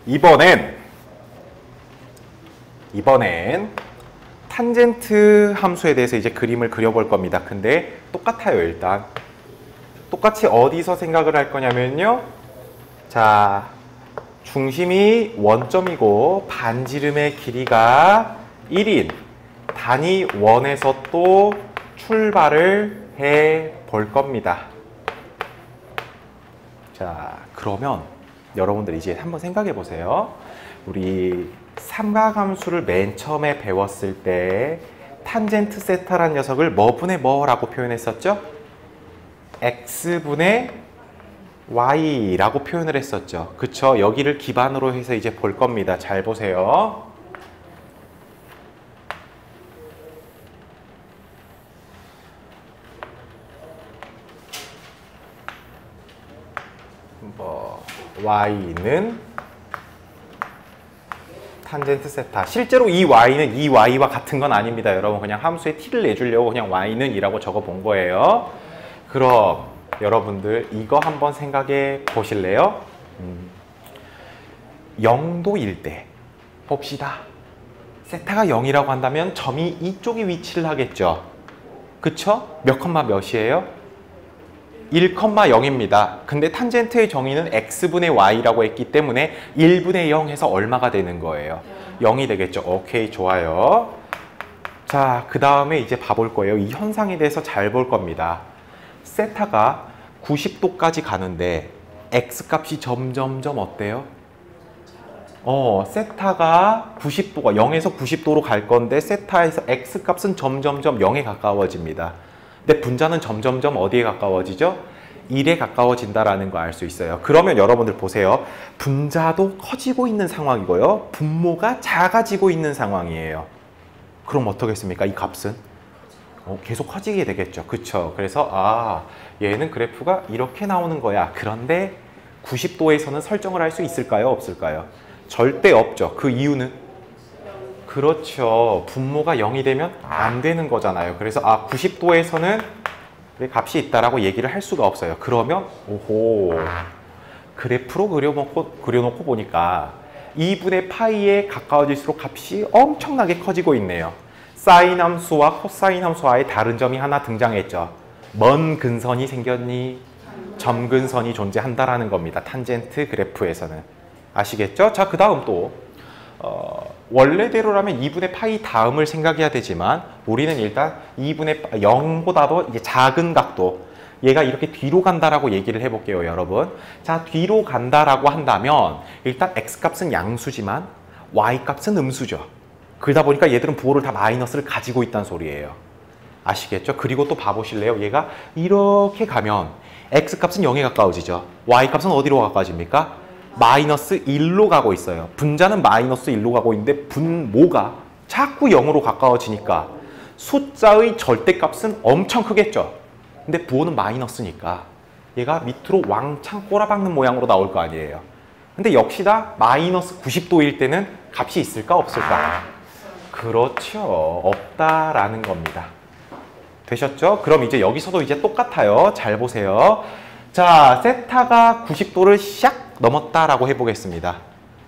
이번엔 탄젠트 함수에 대해서 이제 그림을 그려볼 겁니다. 근데 똑같아요. 일단 똑같이 어디서 생각을 할 거냐면요. 자, 중심이 원점이고 반지름의 길이가 1인 단위 원에서 또 출발을 해 볼 겁니다. 자, 그러면 여러분들 이제 한번 생각해 보세요. 우리 삼각함수를 맨 처음에 배웠을 때 탄젠트 세타라는 녀석을 뭐분의 뭐라고 표현했었죠? x분의 y라고 표현을 했었죠. 그쵸? 여기를 기반으로 해서 이제 볼 겁니다. 잘 보세요. y는 탄젠트 세타. 실제로 이 y는 이 y와 같은 건 아닙니다. 여러분 그냥 함수에 t를 내주려고 그냥 y는 이라고 적어 본 거예요. 그럼 여러분들 이거 한번 생각해 보실래요? 0도일 때 봅시다. 세타가 0이라고 한다면 점이 이쪽에 위치를 하겠죠. 그쵸? 몇 컴마 몇이에요? 1,0입니다. 근데 탄젠트의 정의는 x분의 y라고 했기 때문에 1분의 0 해서 얼마가 되는 거예요? 0이 되겠죠. 오케이, 좋아요. 자, 그 다음에 이제 봐볼 거예요. 이 현상에 대해서 잘 볼 겁니다. 세타가 90도까지 가는데 x값이 점점점 어때요? 세타가 90도가 0에서 90도로 갈 건데 세타에서 x값은 점점점 0에 가까워집니다. 근데 분자는 점점점 어디에 가까워지죠? 1에 가까워진다라는 거 알 수 있어요. 그러면 여러분들 보세요. 분자도 커지고 있는 상황이고요. 분모가 작아지고 있는 상황이에요. 그럼 어떻겠습니까? 이 값은? 계속 커지게 되겠죠. 그쵸? 그래서 얘는 그래프가 이렇게 나오는 거야. 그런데 90도에서는 설정을 할 수 있을까요? 없을까요? 절대 없죠. 그 이유는? 그렇죠. 분모가 0이 되면 안 되는 거잖아요. 그래서 90도에서는 값이 있다라고 얘기를 할 수가 없어요. 그러면 오호, 그래프로 그려놓고 보니까 2분의 파이에 가까워질수록 값이 엄청나게 커지고 있네요. 사인 함수와 코사인 함수와의 다른 점이 하나 등장했죠. 먼 근선이 생겼니? 점근선이 존재한다라는 겁니다. 탄젠트 그래프에서는. 아시겠죠? 자, 그 다음 또 원래대로라면 2분의 파이 다음을 생각해야 되지만 우리는 일단 2분의 0보다도 이제 작은 각도, 얘가 이렇게 뒤로 간다라고 얘기를 해볼게요, 여러분. 자, 뒤로 간다라고 한다면 일단 x값은 양수지만 y값은 음수죠. 그러다 보니까 얘들은 부호를 다 마이너스를 가지고 있다는 소리예요. 아시겠죠? 그리고 또 봐보실래요? 얘가 이렇게 가면 x값은 0에 가까워지죠. y값은 어디로 가까워집니까? 마이너스 1로 가고 있어요. 분자는 마이너스 1로 가고 있는데 분모가 자꾸 0으로 가까워지니까 숫자의 절대값은 엄청 크겠죠. 근데 부호는 마이너스니까 얘가 밑으로 왕창 꼬라박는 모양으로 나올 거 아니에요. 근데 역시나 마이너스 90도일 때는 값이 있을까 없을까? 그렇죠. 없다라는 겁니다. 되셨죠? 그럼 이제 여기서도 이제 똑같아요. 잘 보세요. 자, 세타가 90도를 샥 넘었다라고 해보겠습니다.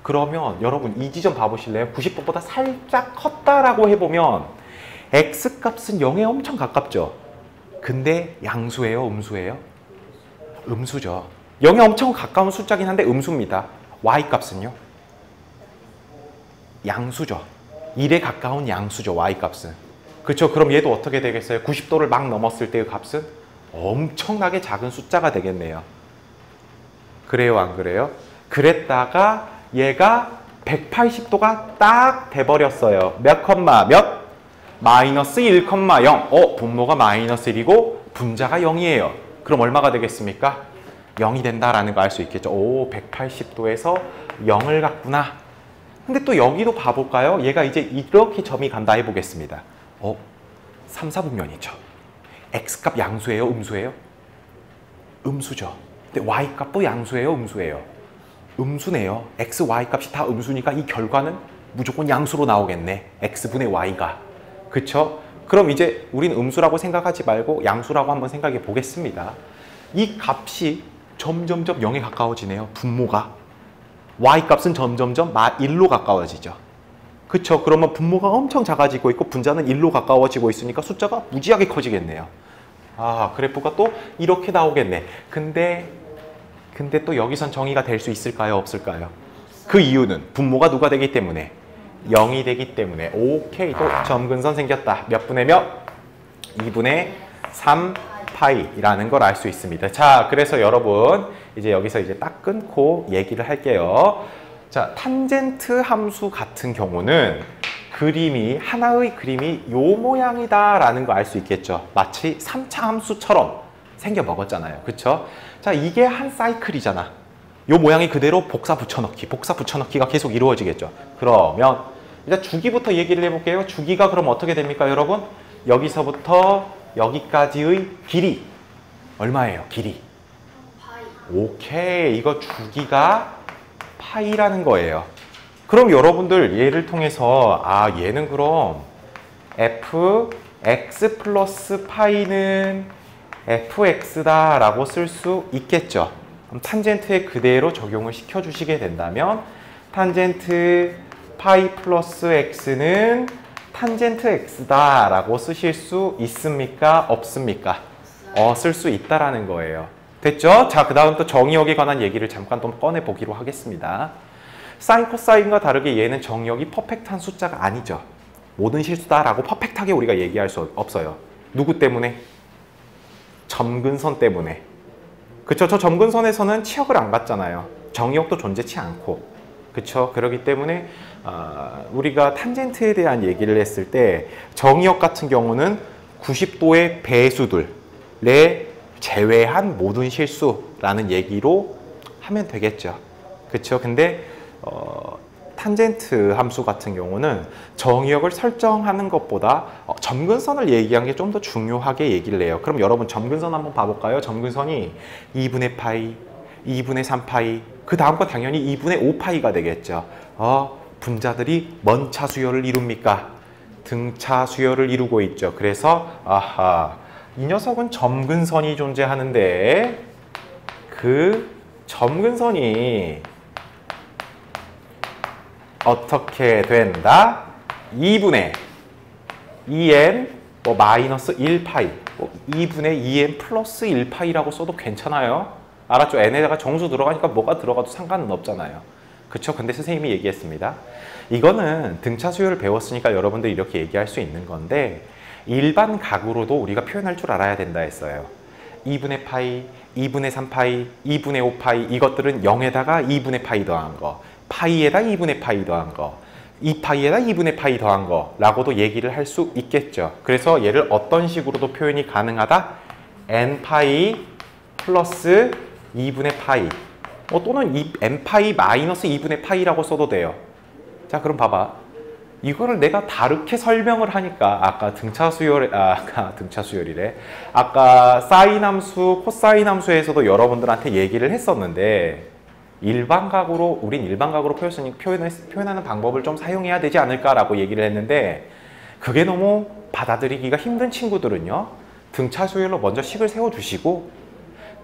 그러면 여러분 이 지점 봐보실래요? 90도보다 살짝 컸다라고 해보면 x값은 0에 엄청 가깝죠. 근데 양수예요? 음수예요? 음수죠. 0에 엄청 가까운 숫자긴 한데 음수입니다. y값은요? 양수죠. 1에 가까운 양수죠. y값은. 그렇죠? 그럼 얘도 어떻게 되겠어요? 90도를 막 넘었을 때의 값은 엄청나게 작은 숫자가 되겠네요. 그래요, 안 그래요? 그랬다가 얘가 180도가 딱 돼버렸어요. 몇 컴마 몇? 마이너스 1,0. 분모가 마이너스 1이고 분자가 0이에요. 그럼 얼마가 되겠습니까? 0이 된다라는 거 알 수 있겠죠. 오, 180도에서 0을 갖구나. 근데 또 여기도 봐볼까요? 얘가 이제 이렇게 점이 간다 해보겠습니다. 3, 4분면이죠. x값 양수예요? 음수예요? 음수죠. 근데 y값도 양수예요? 음수예요? 음수네요. x, y값이 다 음수니까 이 결과는 무조건 양수로 나오겠네. x분의 y가. 그쵸? 그럼 이제 우린 음수라고 생각하지 말고 양수라고 한번 생각해 보겠습니다. 이 값이 점점점 0에 가까워지네요. 분모가. y값은 점점점 1로 가까워지죠. 그쵸? 그러면 분모가 엄청 작아지고 있고 분자는 1로 가까워지고 있으니까 숫자가 무지하게 커지겠네요. 아, 그래프가 또 이렇게 나오겠네. 근데 또 여기선 정의가 될 수 있을까요? 없을까요? 그 이유는 분모가 누가 되기 때문에? 0이 되기 때문에. 오케이, 또 점근선 생겼다. 몇 분의 몇? 2분의 3파이라는 걸 알 수 있습니다. 자, 그래서 여러분 이제 여기서 이제 딱 끊고 얘기를 할게요. 자, 탄젠트 함수 같은 경우는 하나의 그림이 요 모양이다라는 거 알 수 있겠죠. 마치 3차 함수처럼 생겨 먹었잖아요. 그쵸? 자, 이게 한 사이클이잖아. 요 모양이 그대로 복사 붙여넣기가 계속 이루어지겠죠. 그러면 일단 주기부터 얘기를 해볼게요. 주기가 그럼 어떻게 됩니까, 여러분? 여기서부터 여기까지의 길이 얼마예요? 길이. 오케이, 이거 주기가 파이라는 거예요. 그럼 여러분들 얘를 통해서 얘는 그럼 fx 플러스 파이는 fx다 라고 쓸 수 있겠죠. 그럼 탄젠트에 그대로 적용을 시켜주시게 된다면 탄젠트 파이 플러스 x는 탄젠트 x다 라고 쓰실 수 있습니까? 없습니까? 쓸 수 있다라는 거예요. 됐죠? 자, 그 다음 또 정의역에 관한 얘기를 잠깐 또 꺼내보기로 하겠습니다. 사인, 코사인과 다르게 얘는 정의역이 퍼펙트한 숫자가 아니죠. 모든 실수다라고 퍼펙트하게 우리가 얘기할 수 없어요. 누구 때문에? 점근선 때문에. 그쵸? 저 점근선에서는 치역을 안 갖잖아요. 정의역도 존재치 않고. 그쵸? 그렇기 때문에 우리가 탄젠트에 대한 얘기를 했을 때 정의역 같은 경우는 90도의 배수들에 제외한 모든 실수라는 얘기로 하면 되겠죠. 그쵸? 근데 탄젠트 함수 같은 경우는 정의역을 설정하는 것보다 점근선을 얘기한 게 좀 더 중요하게 얘기를 해요. 그럼 여러분 점근선 한번 봐볼까요? 점근선이 2분의 파이, 2분의 3파이, 그 다음 건 당연히 2분의 5파이가 되겠죠. 분자들이 뭔 차 수열을 이룹니까? 등차 수열을 이루고 있죠. 그래서 이 녀석은 점근선이 존재하는데 그 점근선이 어떻게 된다? 2분의 2n 마이너스 1파이 2분의 2n 플러스 1파이라고 써도 괜찮아요. 알았죠? n에다가 정수 들어가니까 뭐가 들어가도 상관은 없잖아요. 그쵸? 근데 선생님이 얘기했습니다. 이거는 등차 수열을 배웠으니까 여러분들 이렇게 얘기할 수 있는 건데 일반 각으로도 우리가 표현할 줄 알아야 된다 했어요. 2분의 파이, 2분의 3파이, 2분의 5파이 이것들은 0에다가 2분의 파이 더한 거, 파이에다 2분의 파이 더한 거, 2파이에다 2분의 파이 더한 거 라고도 얘기를 할 수 있겠죠. 그래서 얘를 어떤 식으로도 표현이 가능하다? n파이 플러스 2분의 파이 또는 n파이 마이너스 2분의 파이라고 써도 돼요. 자, 그럼 봐봐. 이거를 내가 다르게 설명을 하니까 아까 등차 수열이래. 아까 사인 함수, 코사인 함수에서도 여러분들한테 얘기를 했었는데 우린 일반각으로 표현하는 방법을 좀 사용해야 되지 않을까라고 얘기를 했는데 그게 너무 받아들이기가 힘든 친구들은요. 등차 수열로 먼저 식을 세워주시고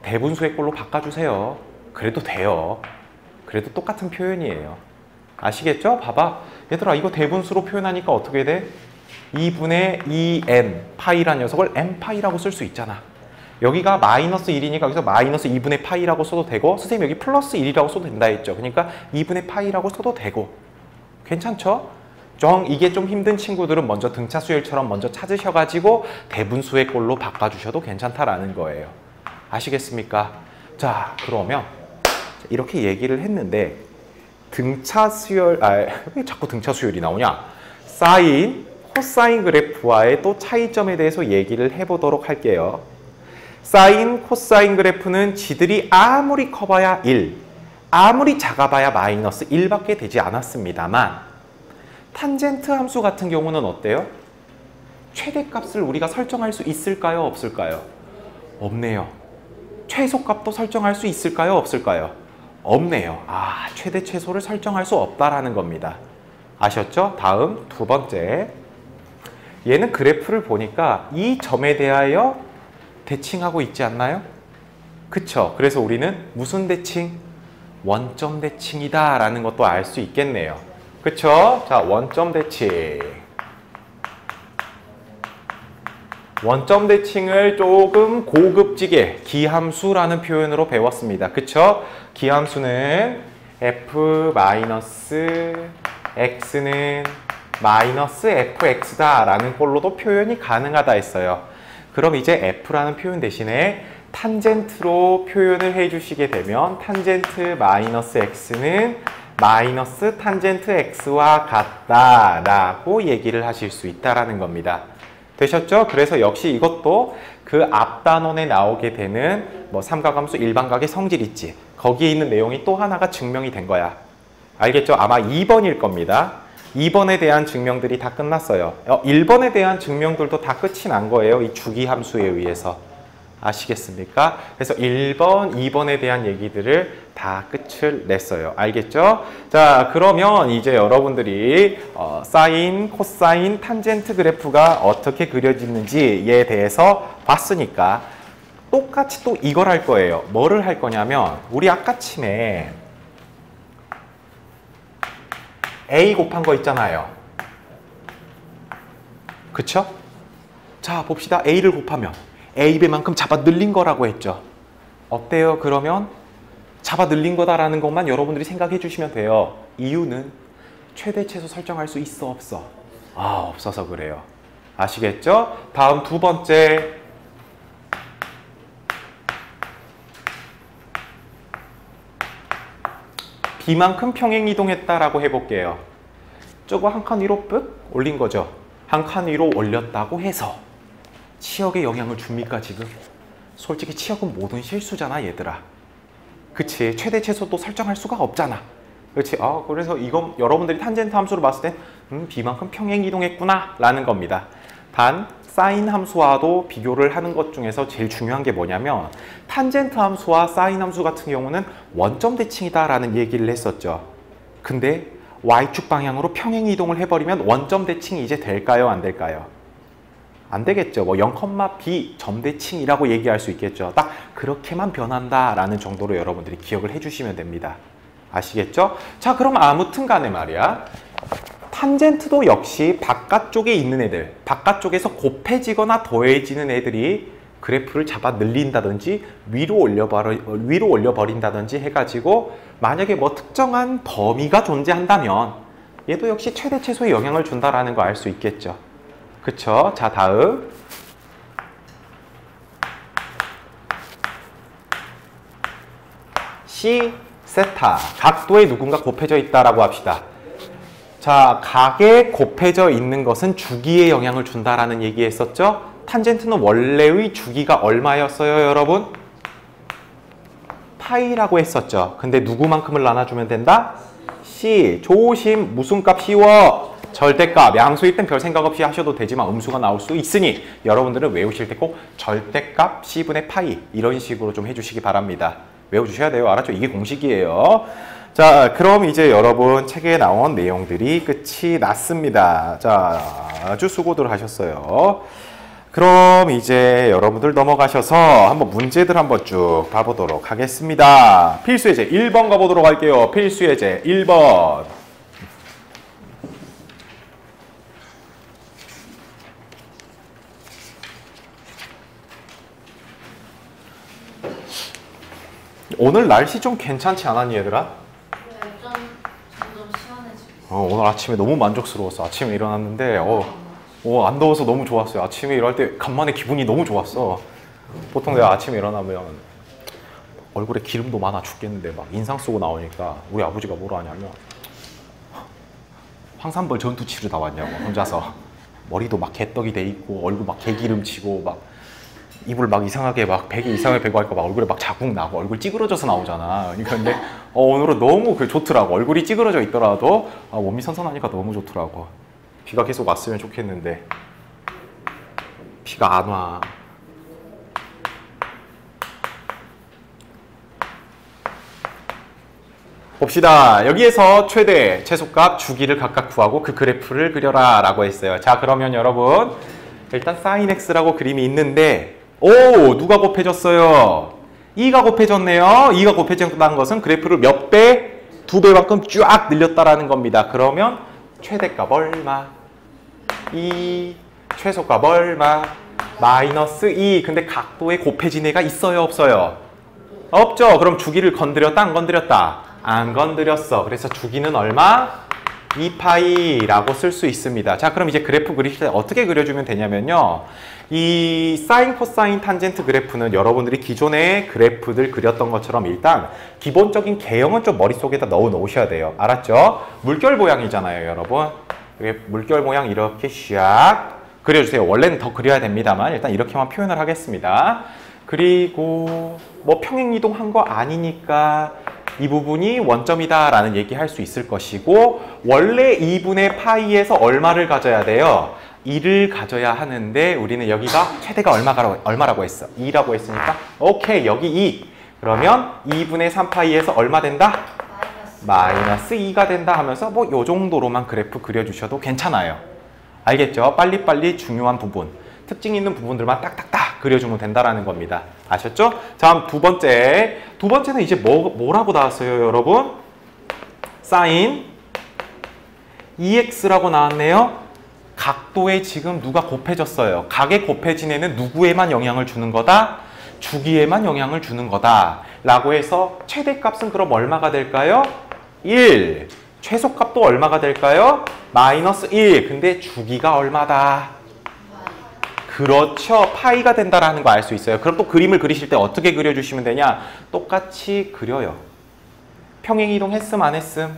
대분수의 꼴로 바꿔주세요. 그래도 돼요. 그래도 똑같은 표현이에요. 아시겠죠? 봐봐. 얘들아, 이거 대분수로 표현하니까 어떻게 돼? 2분의 2n 파이라는 녀석을 n파이라고 쓸 수 있잖아. 여기가 마이너스 1이니까 여기서 마이너스 2분의 파이라고 써도 되고 선생님 여기 플러스 1이라고 써도 된다 했죠. 그러니까 2분의 파이라고 써도 되고 괜찮죠? 이게 좀 힘든 친구들은 먼저 등차 수열처럼 먼저 찾으셔가지고 대분수의 꼴로 바꿔주셔도 괜찮다라는 거예요. 아시겠습니까? 자, 그러면 이렇게 얘기를 했는데 등차 수열, 왜 자꾸 등차 수열이 나오냐? 사인, 코사인 그래프와의 또 차이점에 대해서 얘기를 해보도록 할게요. 사인, 코사인 그래프는 지들이 아무리 커봐야 1, 아무리 작아봐야 마이너스 1밖에 되지 않았습니다만 탄젠트 함수 같은 경우는 어때요? 최대값을 우리가 설정할 수 있을까요? 없을까요? 없네요. 최소값도 설정할 수 있을까요? 없을까요? 없네요. 최대 최소를 설정할 수 없다라는 겁니다. 아셨죠? 다음 두 번째. 얘는 그래프를 보니까 이 점에 대하여 대칭하고 있지 않나요? 그쵸? 그래서 우리는 무슨 대칭? 원점 대칭이다 라는 것도 알 수 있겠네요. 그쵸? 자, 원점 대칭. 원점 대칭을 조금 고급지게 기함수라는 표현으로 배웠습니다. 그쵸? 기함수는 f-x는 마이너스 fx다 라는 걸로도 표현이 가능하다 했어요. 그럼 이제 f라는 표현 대신에 탄젠트로 표현을 해주시게 되면 탄젠트 마이너스 x는 마이너스 탄젠트 x와 같다 라고 얘기를 하실 수 있다라는 겁니다. 되셨죠? 그래서 역시 이것도 그 앞 단원에 나오게 되는 뭐 삼각함수 일반각의 성질 있지. 거기에 있는 내용이 또 하나가 증명이 된 거야. 알겠죠? 아마 2번일 겁니다. 2번에 대한 증명들이 다 끝났어요. 1번에 대한 증명들도 다 끝이 난 거예요. 이 주기함수에 의해서. 아시겠습니까? 그래서 1번, 2번에 대한 얘기들을 다 끝을 냈어요. 알겠죠? 자, 그러면 이제 여러분들이 사인, 코사인, 탄젠트 그래프가 어떻게 그려지는지에 대해서 봤으니까 똑같이 또 이걸 할 거예요. 뭐를 할 거냐면 우리 아까침에 A 곱한 거 있잖아요. 그쵸? 자, 봅시다. A를 곱하면 A배만큼 잡아 늘린 거라고 했죠. 어때요? 그러면 잡아 늘린 거다라는 것만 여러분들이 생각해 주시면 돼요. 이유는 최대 최소 설정할 수 있어 없어? 아, 없어서 그래요. 아시겠죠? 다음 두 번째. B만큼 평행이동했다라고 해볼게요. 저거 한 칸 위로 ปึ๊ 올린 거죠. 한 칸 위로 올렸다고 해서 치역에 영향을 줍니까 지금? 솔직히 치역은 모든 실수잖아 얘들아. 그치? 최대 최소도 설정할 수가 없잖아. 그렇지? 그래서 이건 여러분들이 탄젠트 함수로 봤을 땐 B만큼 평행이동했구나 라는 겁니다. 단 사인 함수와도 비교를 하는 것 중에서 제일 중요한 게 뭐냐면 탄젠트 함수와 사인 함수 같은 경우는 원점 대칭이다 라는 얘기를 했었죠. 근데 Y축 방향으로 평행이동을 해버리면 원점 대칭이 이제 될까요? 안 될까요? 안 되겠죠. 뭐 0,B 점대칭이라고 얘기할 수 있겠죠. 딱 그렇게만 변한다라는 정도로 여러분들이 기억을 해주시면 됩니다. 아시겠죠? 자, 그럼 아무튼 간에 말이야. 탄젠트도 역시 바깥쪽에 있는 애들, 바깥쪽에서 곱해지거나 더해지는 애들이 그래프를 잡아 늘린다든지 위로 올려버린다든지 해가지고 만약에 뭐 특정한 범위가 존재한다면 얘도 역시 최대 최소의 영향을 준다라는 거 알 수 있겠죠. 그쵸? 자, 다음. C, 세타. 각도에 누군가 곱해져 있다라고 합시다. 자, 각에 곱해져 있는 것은 주기에 영향을 준다라는 얘기 했었죠? 탄젠트는 원래의 주기가 얼마였어요, 여러분? 파이라고 했었죠. 근데 누구만큼을 나눠주면 된다? C. 조심. 무슨 값 씌워? 절대값, 양수일 땐 별 생각 없이 하셔도 되지만 음수가 나올 수 있으니 여러분들은 외우실 때 꼭 절대값 C분의 파이 이런 식으로 좀 해주시기 바랍니다. 외워주셔야 돼요. 알았죠? 이게 공식이에요. 자, 그럼 이제 여러분 책에 나온 내용들이 끝이 났습니다. 자, 아주 수고들 하셨어요. 그럼 이제 여러분들 넘어가셔서 한번 문제들 한번 쭉 봐보도록 하겠습니다. 필수예제 1번 가보도록 할게요. 필수예제 1번. 오늘 날씨 좀 괜찮지 않았니 얘들아? 네, 점점 시원해지고 오늘 아침에 너무 만족스러웠어. 아침에 일어났는데 안 더워서 너무 좋았어요. 아침에 일어날 때 간만에 기분이 너무 좋았어. 보통 내가 아침에 일어나면 얼굴에 기름도 많아 죽겠는데 막 인상 쓰고 나오니까 우리 아버지가 뭐라 하냐면 황산벌 전투 치르다 왔냐고 혼자서. 머리도 막 개떡이 돼 있고 얼굴 막 개기름 치고 막 입을 막 이상하게 막 베개 이상하게 베고 하니까 막 얼굴에 막 자국 나고 얼굴 찌그러져서 나오잖아. 그러니까 근데 오늘은 너무 좋더라고. 얼굴이 찌그러져 있더라도 몸이 선선하니까 너무 좋더라고. 비가 계속 왔으면 좋겠는데 비가 안 와. 봅시다. 여기에서 최대, 최소값, 주기를 각각 구하고 그 그래프를 그려라 라고 했어요. 자, 그러면 여러분 일단 sin x라고 그림이 있는데 누가 곱해졌어요? 2가 곱해졌네요. 2가 곱해졌다는 것은 그래프를 몇 배? 2배만큼 쫙 늘렸다라는 겁니다. 그러면 최대값 얼마? 2, 최소값 얼마? 마이너스 2. 근데 각도에 곱해진 애가 있어요, 없어요? 없죠. 그럼 주기를 건드렸다, 안 건드렸다? 안 건드렸어. 그래서 주기는 얼마? 2파이라고 쓸 수 있습니다. 자, 그럼 이제 그래프 그리실 때 어떻게 그려주면 되냐면요. 이 사인, 코사인, 탄젠트 그래프는 여러분들이 기존의 그래프들 그렸던 것처럼 일단 기본적인 개형은 좀 머릿속에다 넣어 놓으셔야 돼요. 알았죠? 물결 모양이잖아요, 여러분. 물결 모양 이렇게 샥 그려주세요. 원래는 더 그려야 됩니다만 일단 이렇게만 표현을 하겠습니다. 그리고 뭐 평행이동한 거 아니니까 이 부분이 원점이다 라는 얘기 할 수 있을 것이고, 원래 2분의 파이에서 얼마를 가져야 돼요? 2를 가져야 하는데 우리는 여기가 최대가 얼마라고 했어? 2라고 했으니까 오케이, 여기 2. 그러면 2분의 3파이에서 얼마 된다? 마이너스 2가 된다 하면서 뭐 요 정도로만 그래프 그려주셔도 괜찮아요. 알겠죠? 빨리빨리 중요한 부분, 특징 있는 부분들만 딱딱딱 그려주면 된다라는 겁니다. 아셨죠? 자, 두 번째는 이제 뭐라고 나왔어요, 여러분? 사인 2x라고 나왔네요. 각도에 지금 누가 곱해졌어요. 각에 곱해진 애는 누구에만 영향을 주는 거다? 주기에만 영향을 주는 거다 라고 해서 최대값은 그럼 얼마가 될까요? 1. 최소값도 얼마가 될까요? 마이너스 1. 근데 주기가 얼마다? 그렇죠. 파이가 된다라는 거 알 수 있어요. 그럼 또 그림을 그리실 때 어떻게 그려주시면 되냐? 똑같이 그려요. 평행이동 했음 안 했음?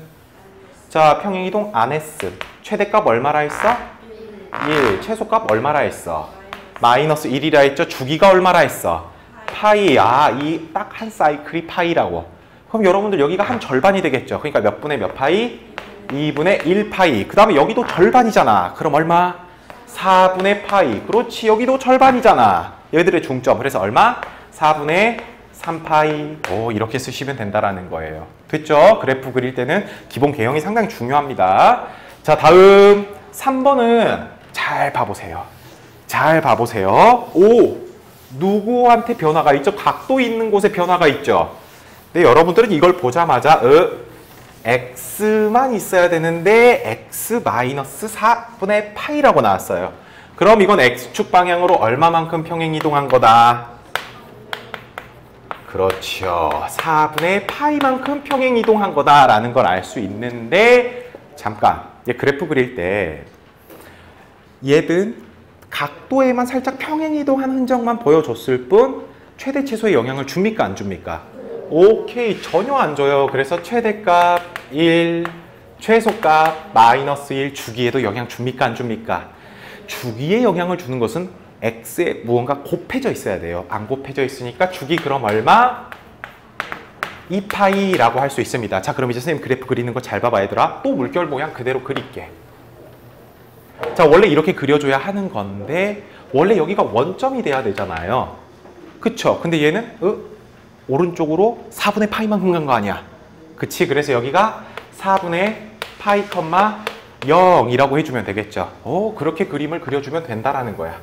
자, 평행이동 안 했음. 최대값 얼마라 했어? 1. 최소값 얼마라 했어? 마이너스 1이라 했죠? 주기가 얼마라 했어? 파이. 아, 이 딱 한 사이클이 파이라고. 그럼 여러분들 여기가 한 절반이 되겠죠? 그러니까 몇 분의 몇 파이? 2분의 1파이. 그 다음에 여기도 절반이잖아. 그럼 얼마? 4분의 파이. 그렇지. 여기도 절반이잖아. 얘들의 중점. 그래서 얼마? 4분의 3파이. 오, 이렇게 쓰시면 된다라는 거예요. 됐죠? 그래프 그릴 때는 기본 개형이 상당히 중요합니다. 자, 다음 3번은 잘 봐보세요. 잘 봐보세요. 오, 누구한테 변화가 있죠? 각도 있는 곳에 변화가 있죠? 근데 여러분들은 이걸 보자마자 x만 있어야 되는데 x 마이너스 4분의 파이라고 나왔어요. 그럼 이건 x축 방향으로 얼마만큼 평행이동한 거다? 그렇죠. 4분의 파이만큼 평행이동한 거다라는 걸 알 수 있는데, 잠깐 그래프 그릴 때 얘는 각도에만 살짝 평행이동한 흔적만 보여줬을 뿐 최대 최소의 영향을 줍니까 안 줍니까? 오케이, 전혀 안 줘요. 그래서 최대값 1, 최소값 마이너스 1, 주기에도 영향 줍니까 안 줍니까? 주기에 영향을 주는 것은 x에 무언가 곱해져 있어야 돼요. 안 곱해져 있으니까 주기 그럼 얼마? 2파이라고 할 수 있습니다. 자, 그럼 이제 선생님 그래프 그리는 거 잘 봐봐 얘들아. 또 물결 모양 그대로 그릴게. 자, 원래 이렇게 그려줘야 하는 건데 원래 여기가 원점이 돼야 되잖아요. 그쵸? 근데 얘는 오른쪽으로 4분의 파이만큼 간 거 아니야? 그치? 그래서 여기가 4분의 파이, 0이라고 해주면 되겠죠. 그렇게 그림을 그려주면 된다라는 거야.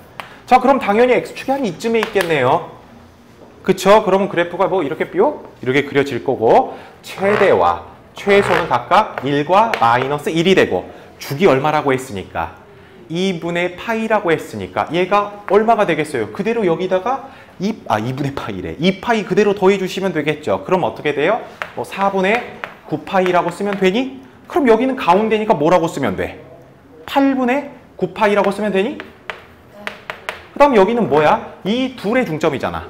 자, 그럼 당연히 x축이 한 이쯤에 있겠네요. 그쵸? 그러면 그래프가 뭐 이렇게 뿅? 이렇게 그려질 거고, 최대와 최소는 각각 1과 마이너스 1이 되고, 주기 얼마라고 했으니까 2분의 파이라고 했으니까 얘가 얼마가 되겠어요? 그대로 여기다가 2분의 파이래. 2파이 그대로 더해주시면 되겠죠. 그럼 어떻게 돼요? 4분의 9파이라고 쓰면 되니? 그럼 여기는 가운데니까 뭐라고 쓰면 돼? 8분의 9파이라고 쓰면 되니? 그 다음 여기는 뭐야? 이 둘의 중점이잖아.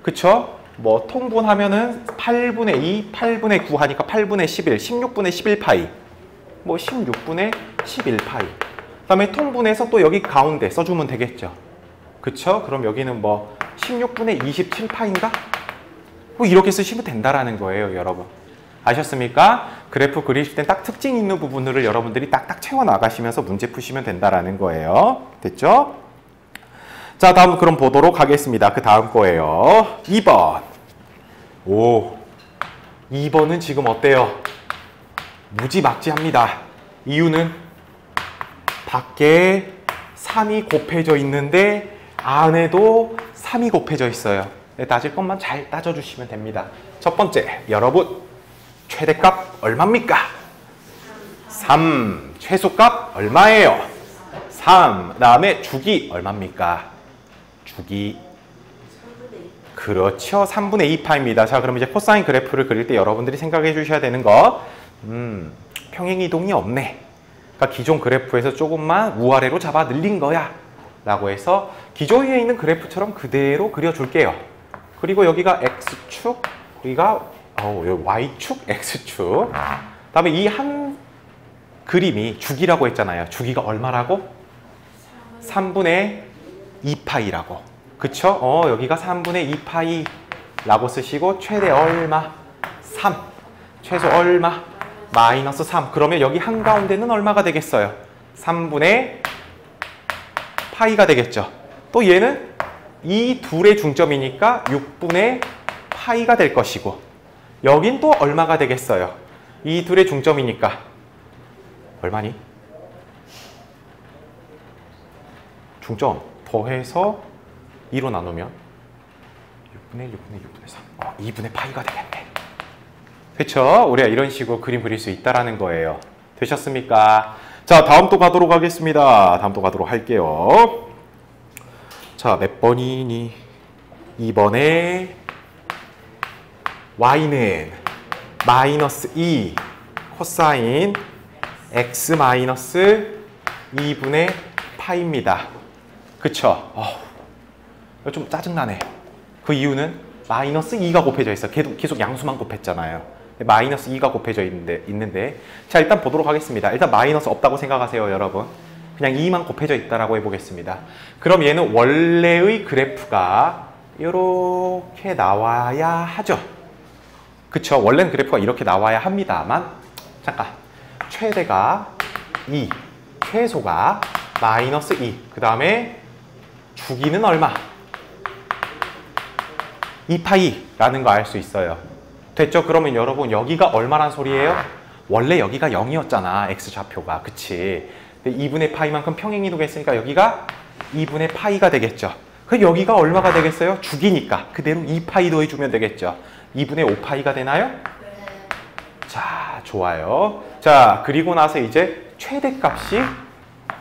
그쵸? 뭐 통분하면은 8분의 2, 8분의 9 하니까 8분의 11, 16분의 11파이. 뭐 16분의 11파이. 그 다음에 통분해서 또 여기 가운데 써주면 되겠죠. 그쵸? 그럼 여기는 뭐 16분의 27파인가? 뭐 이렇게 쓰시면 된다라는 거예요, 여러분. 아셨습니까? 그래프 그리실 땐 딱 특징 있는 부분들을 여러분들이 딱딱 채워 나가시면서 문제 푸시면 된다라는 거예요. 됐죠? 자, 다음 그럼 보도록 하겠습니다. 그 다음 거예요. 2번. 오, 2번은 지금 어때요? 무지막지합니다. 이유는 밖에 3이 곱해져 있는데 안에도 3이 곱해져 있어요. 따질 것만 잘 따져주시면 됩니다. 첫 번째, 여러분 최대값 얼마입니까? 3. 최소값 얼마예요? 3. 다음에 주기 얼마입니까? 주기. 그렇죠. 3분의 2파입니다. 자, 그럼 이제 코사인 그래프를 그릴 때 여러분들이 생각해 주셔야 되는 거, 평행이동이 없네. 그러니까 기존 그래프에서 조금만 우아래로 잡아 늘린 거야. 라고 해서 기존에 있는 그래프처럼 그대로 그려줄게요. 그리고 여기가 X축, 여기가 여기 Y축, X축. 다음에 이 한 그림이 주기라고 했잖아요. 주기가 얼마라고? 3분의 2파이라고. 그쵸? 여기가 3분의 2파이라고 쓰시고 최대 얼마? 3. 최소 얼마? 마이너스 3. 그러면 여기 한가운데는 얼마가 되겠어요? 3분의 파이가 되겠죠. 또 얘는 이 둘의 중점이니까 6분의 파이가 될 것이고, 여긴 또 얼마가 되겠어요? 이 둘의 중점이니까 얼마니? 중점 더해서 2로 나누면 6분의 3. 2분의 파이가 되겠네. 그쵸? 우리가 이런 식으로 그림 그릴 수 있다라는 거예요. 되셨습니까? 자, 다음 또 가도록 하겠습니다. 다음 또 가도록 할게요. 자, 몇 번이니? 2번에 y는 마이너스 2 코사인 x 마이너스 2분의 파입니다. 그쵸? 좀 짜증나네. 그 이유는 마이너스 2가 곱해져 있어. 계속 양수만 곱했잖아요. 마이너스 2가 곱해져 있는데 자, 일단 보도록 하겠습니다. 일단 마이너스 없다고 생각하세요, 여러분. 그냥 2만 곱해져 있다라고 해보겠습니다. 그럼 얘는 원래의 그래프가 이렇게 나와야 하죠. 그쵸? 원래는 그래프가 이렇게 나와야 합니다만, 잠깐, 최대가 2, 최소가 마이너스 2, 그 다음에 주기는 얼마? 2파이라는 거 알 수 있어요. 됐죠? 그러면 여러분 여기가 얼마란 소리예요? 원래 여기가 0이었잖아, x좌표가. 그치? 근데 2분의 파이만큼 평행이동이 했으니까 여기가 2분의 파이가 되겠죠. 그럼 여기가 얼마가 되겠어요? 주기니까 그대로 2파이 더해주면 되겠죠. 2분의 5파이가 되나요? 네. 자, 좋아요. 자, 그리고 나서 이제 최대값이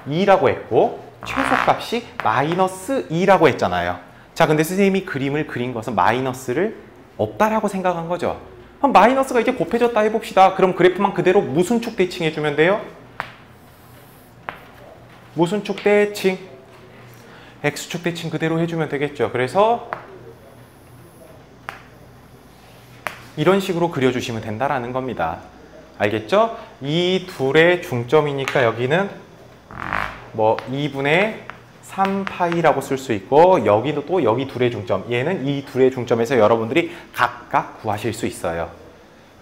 2라고 했고 최소값이 마이너스 2라고 했잖아요. 자, 근데 선생님이 그림을 그린 것은 마이너스를 없다라고 생각한 거죠. 그럼 마이너스가 이제 곱해졌다 해봅시다. 그럼 그래프만 그대로 무슨 축 대칭해주면 돼요? 무슨 축 대칭? X축 대칭 그대로 해주면 되겠죠. 그래서 이런 식으로 그려주시면 된다라는 겁니다. 알겠죠? 이 둘의 중점이니까 여기는 뭐 2분의 3파이라고 쓸 수 있고, 여기도 또 여기 둘의 중점, 얘는 이 둘의 중점에서 여러분들이 각각 구하실 수 있어요.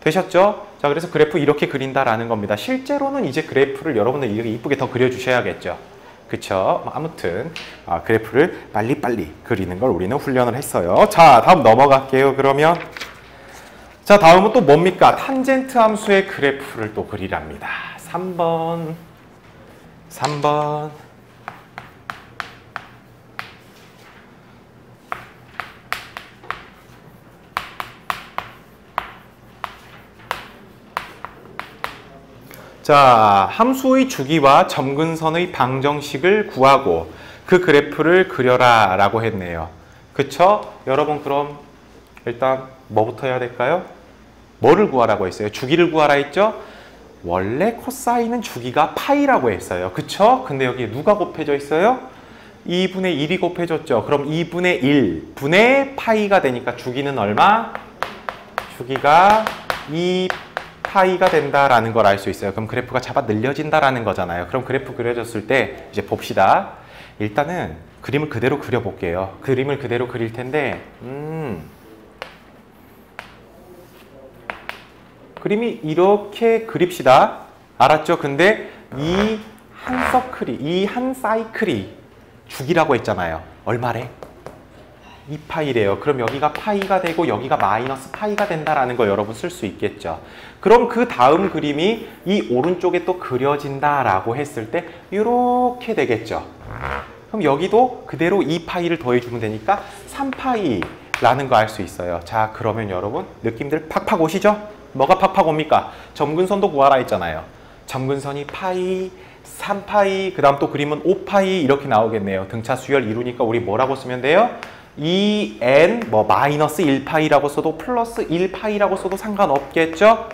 되셨죠? 자, 그래서 그래프 이렇게 그린다라는 겁니다. 실제로는 이제 그래프를 여러분들 이렇게 이쁘게 더 그려주셔야겠죠. 그쵸? 아무튼 그래프를 빨리빨리 그리는 걸 우리는 훈련을 했어요. 자, 다음 넘어갈게요. 그러면 자, 다음은 또 뭡니까? 탄젠트 함수의 그래프를 또 그리랍니다. 3번. 자, 함수의 주기와 점근선의 방정식을 구하고 그 그래프를 그려라 라고 했네요. 그쵸? 여러분, 그럼 일단 뭐부터 해야 될까요? 뭐를 구하라고 했어요? 주기를 구하라 했죠? 원래 코사인은 주기가 파이라고 했어요. 그쵸? 근데 여기 누가 곱해져 있어요? 2분의 1이 곱해졌죠. 그럼 2분의 1 분의 파이가 되니까 주기는 얼마? 주기가 2파이가 된다라는 걸 알 수 있어요. 그럼 그래프가 잡아 늘려진다라는 거잖아요. 그럼 그래프 그려졌을 때 이제 봅시다. 일단은 그림을 그대로 그려볼게요. 그림을 그대로 그릴 텐데 그림이 이렇게 그립시다. 알았죠? 근데 이 한 서클이, 이 한 사이클이 주기라고 했잖아요. 얼마래? 2파이래요. 그럼 여기가 파이가 되고 여기가 마이너스 파이가 된다라는 거 여러분 쓸 수 있겠죠. 그럼 그 다음 그림이 이 오른쪽에 또 그려진다라고 했을 때 이렇게 되겠죠. 그럼 여기도 그대로 2파이를 더해주면 되니까 3파이 라는 거 알 수 있어요. 자, 그러면 여러분 느낌들 팍팍 오시죠? 뭐가 팍팍 옵니까? 점근선도 구하라 했잖아요. 점근선이 파이, 3파이, 그 다음 또 그림은 5파이 이렇게 나오겠네요. 등차 수열 이루니까 우리 뭐라고 쓰면 돼요? 2n 뭐 마이너스 1파이라고 써도 플러스 1파이라고 써도 상관없겠죠?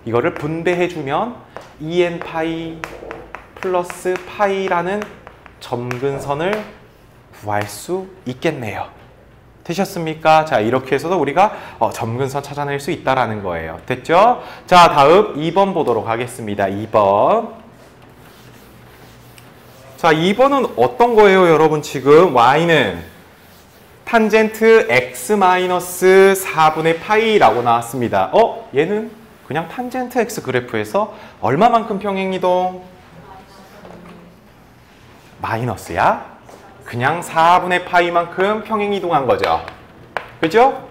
이거를 분배해주면 2n 파이 플러스 파이라는 점근선을 구할 수 있겠네요. 되셨습니까? 자, 이렇게 해서도 우리가 점근선 찾아낼 수 있다라는 거예요. 됐죠? 자, 다음 2번 보도록 하겠습니다. 2번. 자, 2번은 어떤 거예요, 여러분? 지금 y는 탄젠트 x-4분의 파이라고 나왔습니다. 얘는 그냥 탄젠트 x 그래프에서 얼마만큼 평행이동? 마이너스야? 그냥 4분의 파이만큼 평행이동한 거죠. 그죠?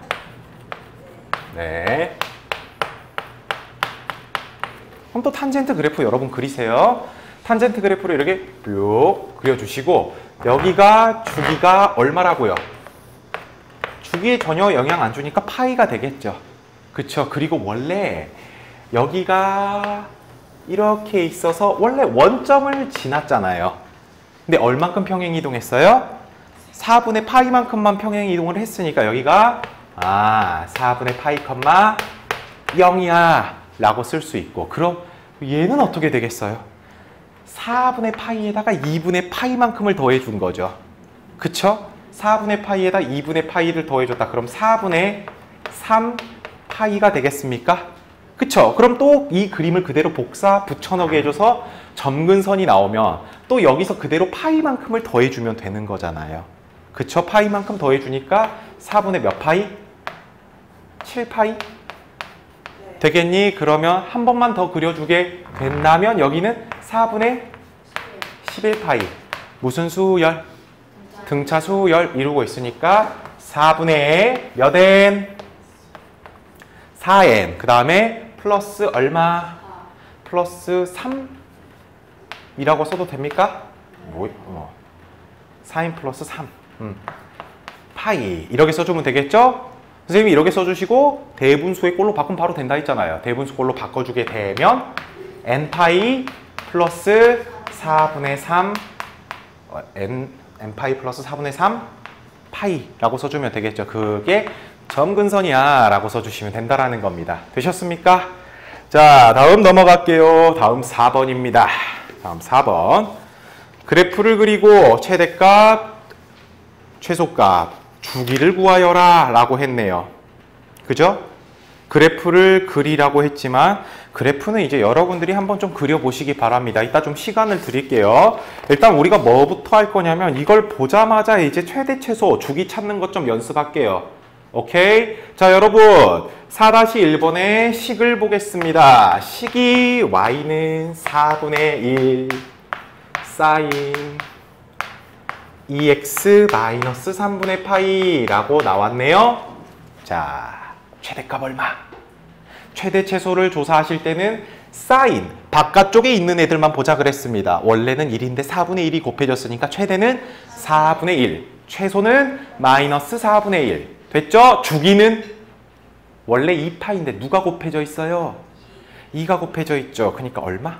네. 그럼 또 탄젠트 그래프 여러분 그리세요. 탄젠트 그래프를 이렇게 쭉 그려주시고 여기가 주기가 얼마라고요? 주기에 전혀 영향 안 주니까 파이가 되겠죠. 그쵸? 그리고 원래 여기가 이렇게 있어서 원래 원점을 지났잖아요. 근데 얼만큼 평행이동했어요? 4분의 파이만큼만 평행이동을 했으니까 여기가 4분의 파이, 0이야 라고 쓸 수 있고, 그럼 얘는 어떻게 되겠어요? 4분의 파이에다가 2분의 파이만큼을 더해준 거죠. 그쵸? 4분의 파이에다 2분의 파이를 더해줬다. 그럼 4분의 3 파이가 되겠습니까? 그쵸? 그럼 또 이 그림을 그대로 복사 붙여넣기 해줘서 점근선이 나오면 또 여기서 그대로 파이만큼을 더해주면 되는 거잖아요. 그쵸? 파이만큼 더해주니까 4분의 몇 파이? 7파이? 되겠니? 그러면 한 번만 더 그려주게 된다면 여기는 4분의 11파이. 무슨 수열? 등차 수열 이루고 있으니까 4분의 몇 n? 4n. 그 다음에 플러스 얼마? 플러스 3이라고 써도 됩니까? 4n 플러스 3. 파이. 이렇게 써주면 되겠죠? 선생님이 이렇게 써주시고 대분수의 꼴로 바꾸면 바로 된다 했잖아요. 대분수 꼴로 바꿔주게 되면 n파이 플러스 4분의 3 n파이 플러스 4분의 3 파이라고 써주면 되겠죠. 그게 점근선이야 라고 써주시면 된다라는 겁니다. 되셨습니까? 자, 다음 넘어갈게요. 다음 4번입니다. 다음 4번. 그래프를 그리고 최대값, 최소값, 주기를 구하여라 라고 했네요. 그죠? 그래프를 그리라고 했지만 그래프는 이제 여러분들이 한번 좀 그려보시기 바랍니다. 이따 좀 시간을 드릴게요. 일단 우리가 뭐부터 할 거냐면 이걸 보자마자 이제 최대 최소 주기 찾는 것 좀 연습할게요. 오케이? 자, 여러분 4-1번의 식을 보겠습니다. 식이 y는 4분의 1 사인 2x-3분의 파이라고 나왔네요. 자, 최대값 얼마? 최대 최소를 조사하실 때는 사인 바깥쪽에 있는 애들만 보자 그랬습니다. 원래는 1인데 4분의 1이 곱해졌으니까 최대는 4분의 1, 최소는 마이너스 4분의 1. 됐죠? 주기는 원래 2파인데 누가 곱해져 있어요? 2가 곱해져 있죠. 그러니까 얼마?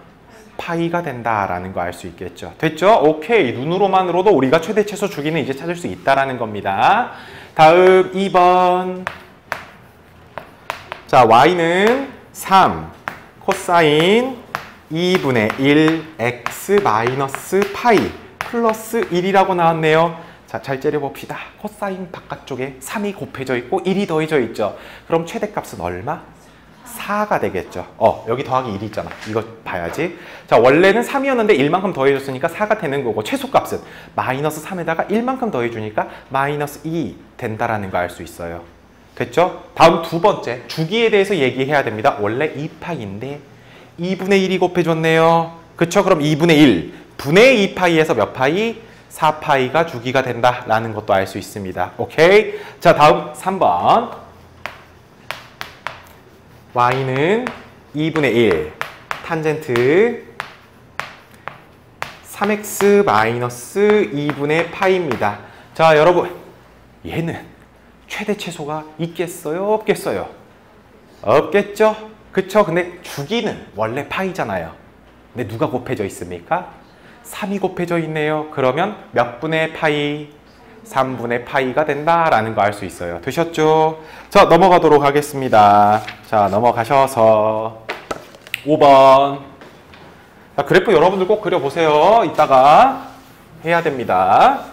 파이가 된다라는 거 알 수 있겠죠. 됐죠? 오케이. 눈으로만으로도 우리가 최대 최소 주기는 이제 찾을 수 있다라는 겁니다. 다음 2번. 자, y는 3 코사인 2분의 1 x 마이너스 파이 플러스 1이라고 나왔네요. 자, 잘 째려봅시다. 코사인 바깥쪽에 3이 곱해져 있고 1이 더해져 있죠. 그럼 최대값은 얼마? 4가 되겠죠. 여기 더하기 1이 있잖아. 이거 봐야지. 자, 원래는 3이었는데 1만큼 더해줬으니까 4가 되는 거고 최소값은 마이너스 3에다가 1만큼 더해주니까 마이너스 2 된다라는 거 알 수 있어요. 됐죠? 다음 두 번째, 주기에 대해서 얘기해야 됩니다. 원래 2파이인데 2분의 1이 곱해졌네요. 그쵸? 그럼 2분의 1, 분의 2파이에서 몇 파이? 4파이가 주기가 된다라는 것도 알 수 있습니다. 오케이? 자, 다음 3번. y는 2분의 1 탄젠트 3x 마이너스 2분의 파이입니다. 자, 여러분 얘는 최대 최소가 있겠어요? 없겠어요? 없겠죠? 그쵸? 근데 주기는 원래 파이잖아요. 근데 누가 곱해져 있습니까? 3이 곱해져 있네요. 그러면 몇 분의 파이? 3분의 파이가 된다라는 거 알 수 있어요. 되셨죠? 자, 넘어가도록 하겠습니다. 자, 넘어가셔서 5번. 자, 그래프 여러분들 꼭 그려보세요. 이따가 해야 됩니다.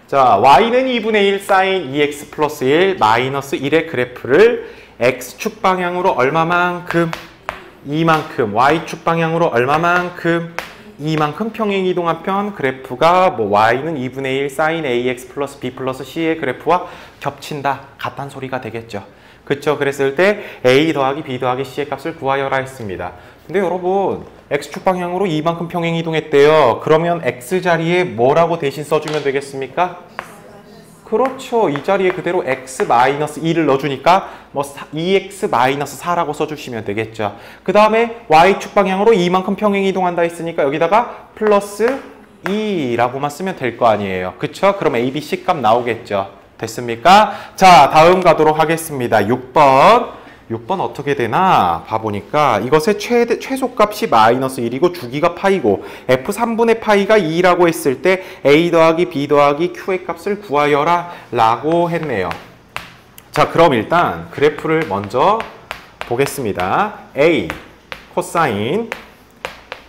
자, y는 2분의 1 사인 2x 플러스 1 마이너스 1의 그래프를 x축 방향으로 얼마만큼? 이만큼. y축 방향으로 얼마만큼? 이만큼 평행 이동한 편 그래프가 뭐 y는 2분의 1 사인 ax 플러스 b 플러스 c의 그래프와 겹친다. 같다는 소리가 되겠죠. 그쵸? 그랬을 때 a 더하기 b 더하기 c의 값을 구하여라 했습니다. 근데 여러분 x축 방향으로 이만큼 평행 이동했대요. 그러면 x자리에 뭐라고 대신 써주면 되겠습니까? 그렇죠. 이 자리에 그대로 x-2를 넣어주니까 뭐 2x-4라고 써주시면 되겠죠. 그 다음에 y축 방향으로 이만큼 평행 이동한다 했으니까 여기다가 플러스 2라고만 쓰면 될 거 아니에요. 그쵸? 그럼 a, b, c 값 나오겠죠. 됐습니까? 자, 다음 가도록 하겠습니다. 6번. 6번 어떻게 되나 봐보니까 이것의 최소값이 마이너스 1이고 주기가 파이고 f 3분의 파이가 2라고 했을 때 a 더하기 b 더하기 q의 값을 구하여라 라고 했네요. 자, 그럼 일단 그래프를 먼저 보겠습니다. a 코사인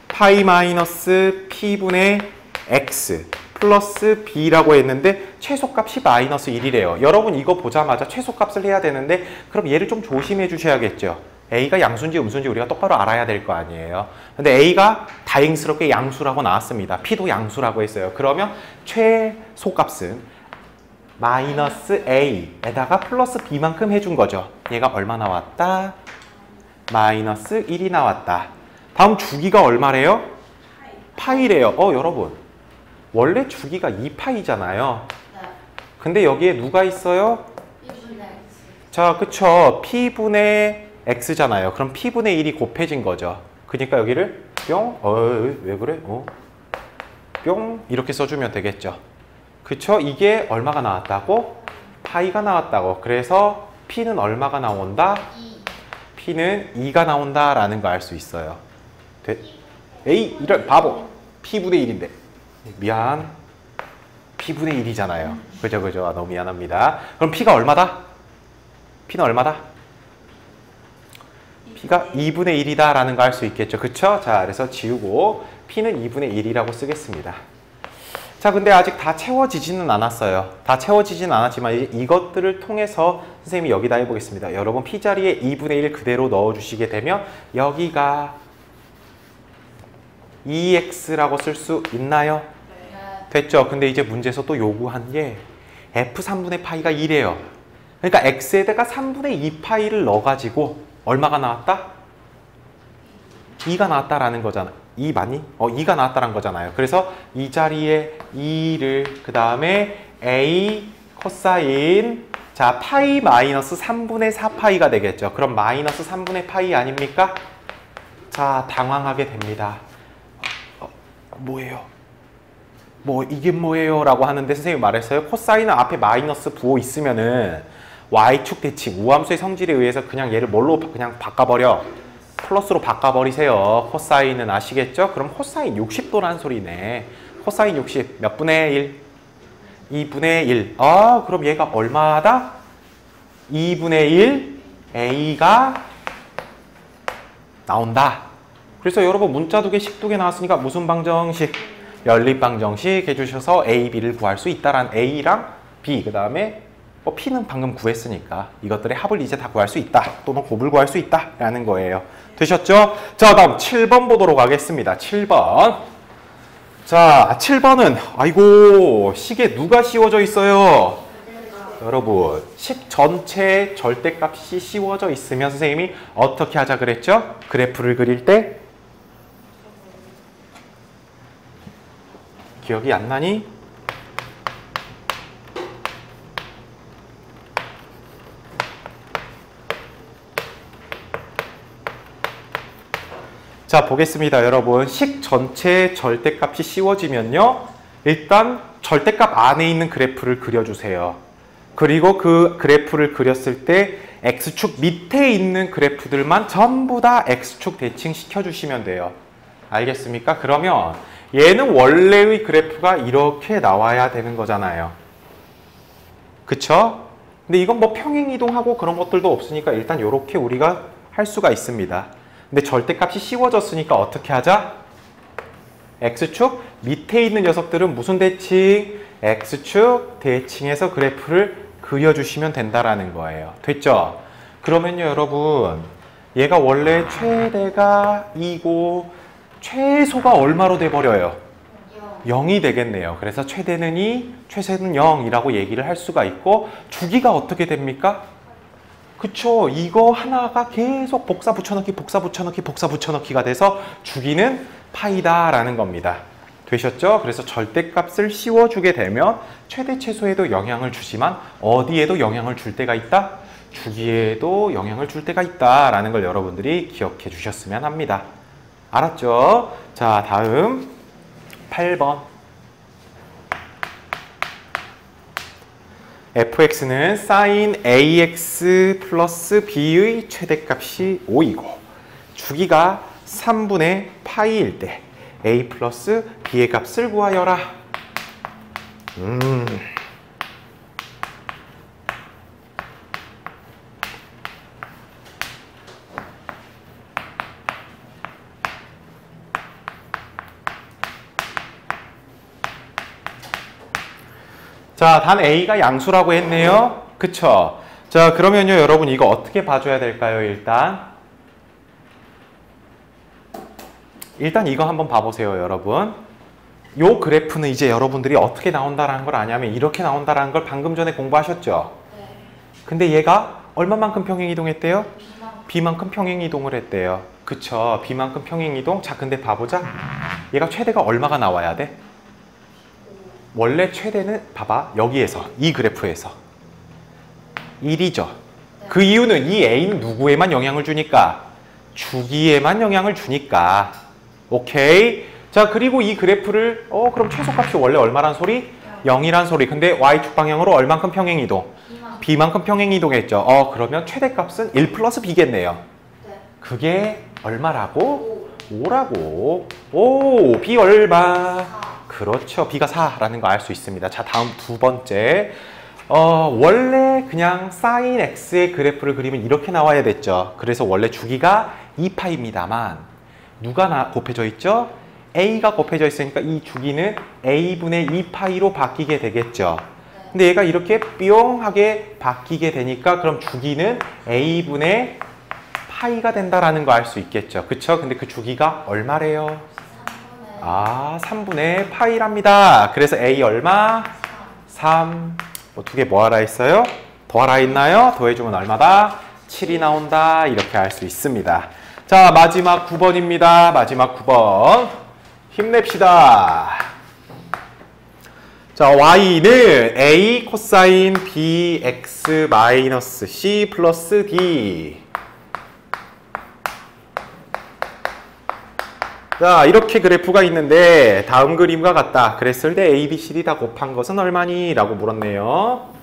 파이 마이너스 p분의 x 플러스 b라고 했는데 최소값이 마이너스 1이래요. 여러분 이거 보자마자 최소값을 해야 되는데 그럼 얘를 좀 조심해 주셔야겠죠. a가 양수인지 음수인지 우리가 똑바로 알아야 될 거 아니에요. 근데 a가 다행스럽게 양수라고 나왔습니다. p도 양수라고 했어요. 그러면 최소값은 마이너스 a에다가 플러스 b만큼 해준 거죠. 얘가 얼마 나왔다? 마이너스 1이 나왔다. 다음 주기가 얼마래요? 파이래요. 여러분 원래 주기가 2파이잖아요. 근데 여기에 누가 있어요? 자, 그쵸. p분의 x잖아요. 그럼 p분의 1이 곱해진 거죠. 그러니까 여기를 뿅, 왜 그래? 뿅 이렇게 써주면 되겠죠. 그쵸? 이게 얼마가 나왔다고? 파이가 나왔다고. 그래서 p는 얼마가 나온다? p는 2가 나온다라는 거 알 수 있어요. 에이, 이런 바보. p분의 1인데. 미안. p분의 1이잖아요. 그죠, 그죠. 너무 미안합니다. 그럼 p가 얼마다? p는 얼마다? p가 2분의 1이다 라는 거 알 수 있겠죠. 그쵸? 자, 그래서 지우고 p는 2분의 1이라고 쓰겠습니다. 자, 근데 아직 다 채워지지는 않았어요. 다 채워지지는 않았지만 이것들을 통해서 선생님이 여기다 해보겠습니다. 여러분 p자리에 2분의 1 그대로 넣어주시게 되면 여기가 2x라고 쓸 수 있나요? 됐죠? 근데 이제 문제에서 또 요구한 게 f3분의 파이가 2래요. 그러니까 x에다가 3분의 2파이를 넣어가지고 얼마가 나왔다? 2가 나왔다라는 거잖아. 2 맞니? 2가 나왔다라는 거잖아요. 그래서 이 자리에 2를 그 다음에 a 코사인 자 파이 마이너스 3분의 4파이가 되겠죠. 그럼 마이너스 3분의 파이 아닙니까? 자, 당황하게 됩니다. 뭐예요? 이게 뭐예요? 라고 하는데 선생님이 말했어요. 코사인은 앞에 마이너스 부호 있으면은 y축 대칭, 우함수의 성질에 의해서 그냥 얘를 뭘로 그냥 바꿔버려? 플러스로 바꿔버리세요. 코사인은 아시겠죠? 그럼 코사인 60도라는 소리네. 코사인 60 몇 분의 1? 2분의 1. 그럼 얘가 얼마다? 2분의 1 a가 나온다. 그래서 여러분 문자 두 개, 식 두 개 나왔으니까 무슨 방정식? 연립방정식 해주셔서 a, b를 구할 수 있다라는 a랑 b, 그 다음에 p는 방금 구했으니까 이것들의 합을 이제 다 구할 수 있다. 또는 곱을 구할 수 있다라는 거예요. 되셨죠? 자, 다음 7번 보도록 하겠습니다. 7번. 자, 7번은 아이고 식에 누가 씌워져 있어요? 여러분 식 전체의 절대값이 씌워져 있으면 선생님이 어떻게 하자 그랬죠? 그래프를 그릴 때 기억이 안 나니? 자, 보겠습니다, 여러분. 식 전체의 절대값이 씌워지면요. 일단 절대값 안에 있는 그래프를 그려주세요. 그리고 그 그래프를 그렸을 때 X축 밑에 있는 그래프들만 전부 다 X축 대칭 시켜주시면 돼요. 알겠습니까? 그러면 얘는 원래의 그래프가 이렇게 나와야 되는 거잖아요. 그쵸? 근데 이건 뭐 평행이동하고 그런 것들도 없으니까 일단 이렇게 우리가 할 수가 있습니다. 근데 절대값이 씌워졌으니까 어떻게 하자? X축 밑에 있는 녀석들은 무슨 대칭? X축 대칭해서 그래프를 그려주시면 된다라는 거예요. 됐죠? 그러면요, 여러분. 얘가 원래 최대가 2고 최소가 얼마로 돼버려요? 0이 되겠네요. 그래서 최대는 2, 최소는 0이라고 얘기를 할 수가 있고 주기가 어떻게 됩니까? 그쵸? 이거 하나가 계속 복사 붙여넣기, 복사 붙여넣기, 복사 붙여넣기가 돼서 주기는 파이다라는 겁니다. 되셨죠? 그래서 절대값을 씌워주게 되면 최대 최소에도 영향을 주지만 어디에도 영향을 줄 때가 있다? 주기에도 영향을 줄 때가 있다라는 걸 여러분들이 기억해 주셨으면 합니다. 알았죠? 자, 다음 8번. fx는 sin ax 플러스 b의 최대값이 5이고 주기가 3분의 파이일 때 a 플러스 b의 값을 구하여라. 자, 단 a가 양수라고 했네요. 그쵸? 자, 그러면요, 여러분 이거 어떻게 봐줘야 될까요, 일단 이거 한번 봐보세요, 여러분. 요 그래프는 이제 여러분들이 어떻게 나온다라는 걸 아냐면 이렇게 나온다라는 걸 방금 전에 공부하셨죠? 네. 근데 얘가 얼마만큼 평행이동했대요? b만큼 평행이동을 했대요. 그쵸? b만큼 평행이동. 자, 근데 봐보자. 얘가 최대가 얼마가 나와야 돼? 원래 최대는 봐봐. 여기에서 이 그래프에서 1이죠. 그 이유는 이 a는 누구에만 영향을 주니까? 주기에만 영향을 주니까. 오케이. 자, 그리고 이 그래프를 그럼 최소값이 원래 얼마란 소리? 0이란 소리. 근데 y축 방향으로 얼만큼 평행이동? b만큼 평행이동했죠. 그러면 최대값은 1 플러스 b겠네요. 네. 그게 얼마라고? 5라고. 오, b 얼마? 4. 그렇죠. b가 4라는 거 알 수 있습니다. 자, 다음 두 번째. 원래 그냥 sin x의 그래프를 그리면 이렇게 나와야 됐죠. 그래서 원래 주기가 2파입니다만 누가 곱해져 있죠? a가 곱해져 있으니까 이 주기는 a분의 2파이로 바뀌게 되겠죠. 근데 얘가 이렇게 뿅하게 바뀌게 되니까 그럼 주기는 a분의 파이가 된다라는 거 알 수 있겠죠. 그쵸? 근데 그 주기가 얼마래요? 3분의 파이랍니다. 그래서 a 얼마? 3. 두 개 뭐하라 했어요? 더하라 했나요? 더해주면 얼마다? 7이 나온다. 이렇게 알 수 있습니다. 자, 마지막 9번입니다. 마지막 9번. 힘냅시다. 자, y는 a 코사인 bx 마이너스 c 플러스 d. 자, 이렇게 그래프가 있는데 다음 그림과 같다. 그랬을 때 a, b, c, d 다 곱한 것은 얼마니? 라고 물었네요.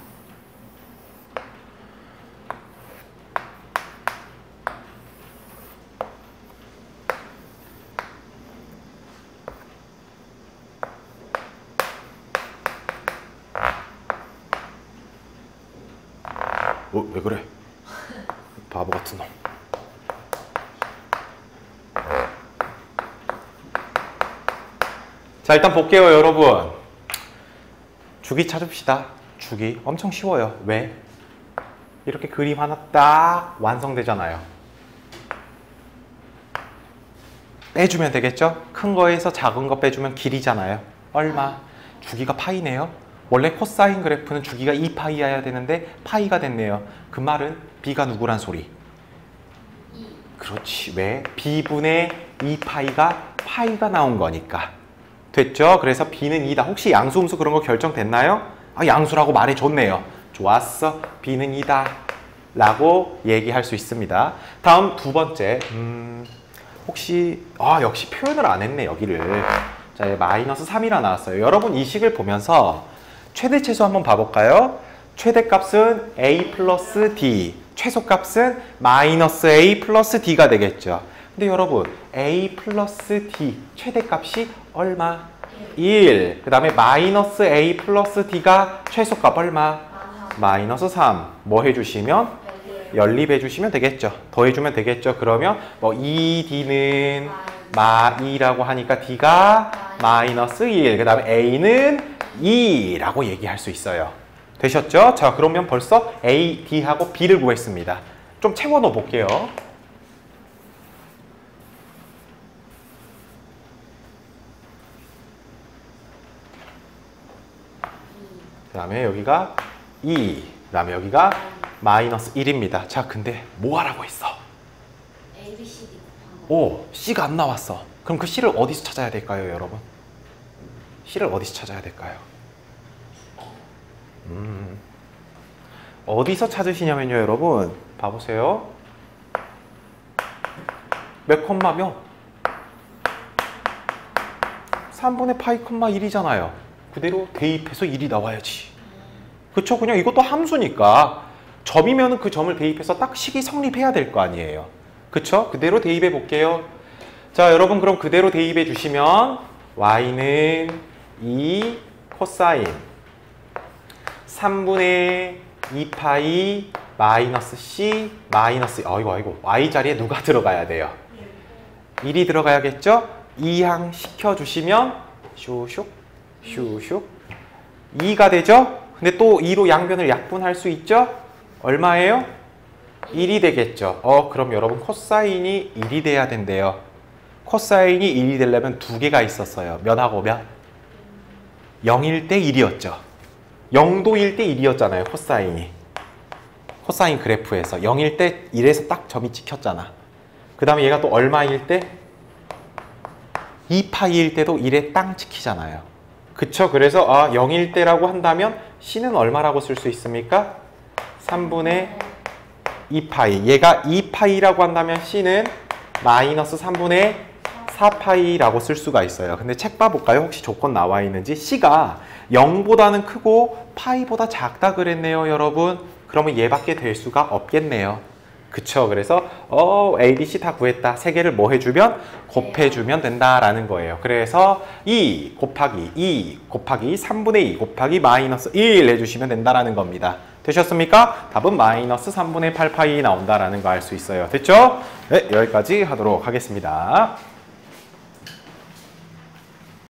왜 그래? 바보 같은 놈. 자, 일단 볼게요, 여러분. 주기 찾읍시다. 주기 엄청 쉬워요. 왜? 이렇게 그림 하나 딱 완성되잖아요. 빼주면 되겠죠? 큰 거에서 작은 거 빼주면 길이잖아요. 얼마? 주기가 파이네요. 원래 코사인 그래프는 주기가 2파이여야 되는데 파이가 됐네요. 그 말은 b가 누구란 소리? 2. 그렇지. 왜? b분의 2파이가 파이가 나온 거니까. 됐죠? 그래서 b는 2다. 혹시 양수, 음수 그런 거 결정됐나요? 양수라고 말해줬네요. 좋았어. b는 2다. 라고 얘기할 수 있습니다. 다음 두 번째. 혹시 역시 표현을 안 했네 여기를. 자, 마이너스 3이라 나왔어요. 여러분 이 식을 보면서 최대최소 한번 봐볼까요? 최대값은 a 플러스 d, 최소값은 마이너스 a 플러스 d가 되겠죠. 근데 여러분 a 플러스 d 최대값이 얼마? 1. 그 다음에 마이너스 a 플러스 d가 최소값 얼마? 마이너스 3. 뭐 해주시면? 연립해주시면 되겠죠. 더해주면 되겠죠. 그러면 뭐 2d는 마2라고 하니까 d가 마이너스 1. 그 다음에 a는 2라고 얘기할 수 있어요. 되셨죠? 자, 그러면 벌써 a, d하고 b를 구했습니다. 좀 채워넣어 볼게요. 그 다음에 여기가 2, 그 다음에 여기가 마이너스 1입니다. 자, 근데 뭐 하라고 했어? A, B, C, D 오, C가 안 나왔어. 그럼 그 C를 어디서 찾아야 될까요, 여러분? C를 어디서 찾아야 될까요? 어디서 찾으시냐면요, 여러분. 봐보세요. 몇 콤마 몇? 3분의 파이 콤마 1이잖아요. 그대로 대입해서 1이 나와야지. 그쵸? 그냥 이것도 함수니까 점이면 그 점을 대입해서 딱 식이 성립해야 될 거 아니에요. 그쵸? 그대로 대입해 볼게요. 자, 여러분 그럼 그대로 대입해 주시면 y는 2 코사인 3분의 2파이 마이너스 c 마이너스 아이고 y 자리에 누가 들어가야 돼요? 1이 들어가야겠죠? 2항 시켜주시면 슈슉 슈슉 2가 되죠? 근데 또 2로 양변을 약분할 수 있죠? 얼마예요? 1이 되겠죠. 그럼 여러분 코사인이 1이 돼야 된대요. 코사인이 1이 되려면 두 개가 있었어요. 몇하고 몇? 0일 때 1이었죠. 0도일 때 1이었잖아요. 코사인이. 코사인 그래프에서 0일 때 1에서 딱 점이 찍혔잖아. 그 다음에 얘가 또 얼마일 때? 2파이일 때도 1에 땅 찍히잖아요. 그쵸? 그래서 0일 때라고 한다면 C는 얼마라고 쓸 수 있습니까? 3분의 2파이. 얘가 2파이라고 한다면 C는 마이너스 3분의 4파이라고 쓸 수가 있어요. 근데 책 봐볼까요? 혹시 조건 나와 있는지. C가 0보다는 크고 파이보다 작다 그랬네요, 여러분. 그러면 얘밖에 될 수가 없겠네요. 그쵸? 그래서 A, B, C 다 구했다. 세 개를 뭐 해주면? 곱해주면 된다라는 거예요. 그래서 2 곱하기 2 곱하기 3분의 2 곱하기 마이너스 1 해주시면 된다라는 겁니다. 되셨습니까? 답은 마이너스 3분의 8파이 나온다라는 거 알 수 있어요. 됐죠? 네, 여기까지 하도록 하겠습니다.